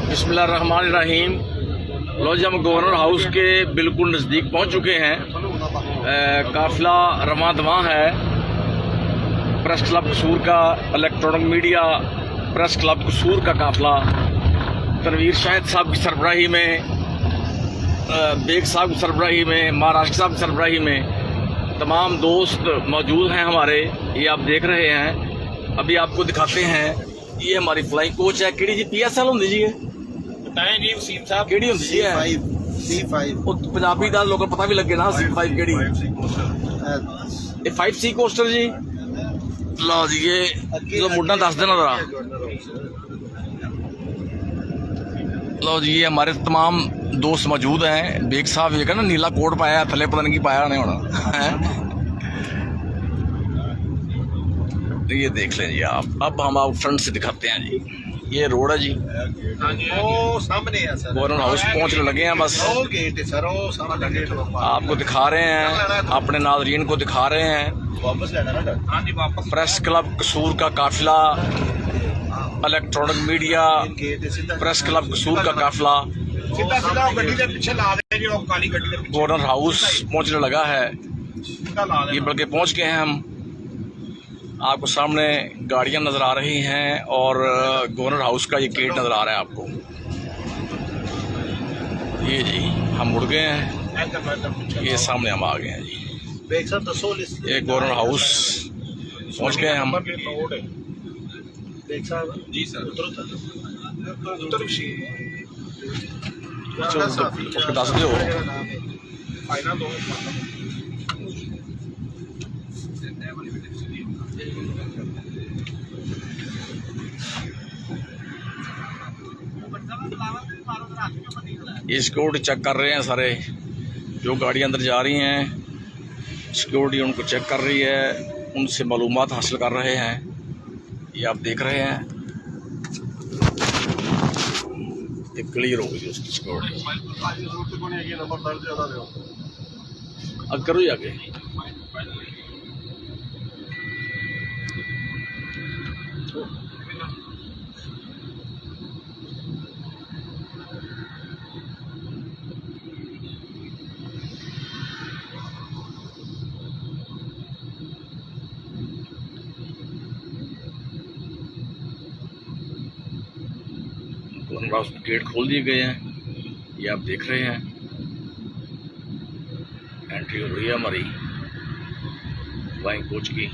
बिस्मिल्लाहिर्रहमानिर्रहीम। लो जी, हम governor house के बिल्कुल नज़दीक पहुंच चुके हैं। काफ़िला रवां दवां है। प्रेस क्लब कसूर का, इलेक्ट्रॉनिक मीडिया प्रेस क्लब कसूर का काफ़िला तनवीर शाहिद साहब की सरबराही में, बेग साहब की सरबराही में, महाराष्ट्र साहब की सरबराही में तमाम दोस्त मौजूद हैं हमारे। ये आप देख रहे हैं। अभी आपको दिखाते हैं। ये हमारी फ्लाइंग कोच है। केड़ी जी PSL होंदी जी? बताएं जी वसीम साहब, केड़ी होंदी जी? C5 पंजाबी दा लोगों को पता भी लगे ना। C5 केड़ी? ये 5C कोस्टर जी। लो जी, ये जो मुड्डा दस देना जरा। लो जी, ये हमारे तमाम दोस्त मौजूद हैं। बेग साहब ये ना नीला कोट पाया, थले पता नहीं पाया नहीं होना। ये देख लें जी आप। अब हम आप फ्रंट से दिखाते हैं जी। ये रोड है जी, वो सामने है सर। गवर्नर हाउस पहुंचने लगे हैं बस। गेट है सर, वो सामने गेट आपको दिखा रहे हैं, अपने नाज़रीन को दिखा रहे हैं। वापस लेना ना? हाँ जी, वापस। प्रेस क्लब कसूर का काफिला, इलेक्ट्रॉनिक मीडिया प्रेस क्लब कसूर का काफिला गवर्नर हाउस पहुंचने लगा है। ये बल्कि पहुंच गए हैं हम। आपको सामने गाड़ियां नज़र आ रही हैं और गवर्नर हाउस का ये गेट नज़र आ रहा है आपको। ये जी हम मुड़ गए हैं। ये सामने हम आ गए हैं जी। ये गवर्नर हाउस पहुंच गए हम। जी सर, उसको दस दो। ये सिक्योरिटी चेक कर रहे हैं सारे, जो गाड़ी अंदर जा रही हैं। सिक्योरिटी उनको चेक कर रही है, उनसे मालूमात हासिल कर रहे हैं। ये आप देख रहे हैं। ये क्लियर हो गई उसकी सिक्योरिटी। अब करो ही आगे। गवर्नर हाउस गेट खोल दिए गए हैं। ये आप देख रहे हैं। एंट्री हो रही है हमारी फ्लाइंग कोच की।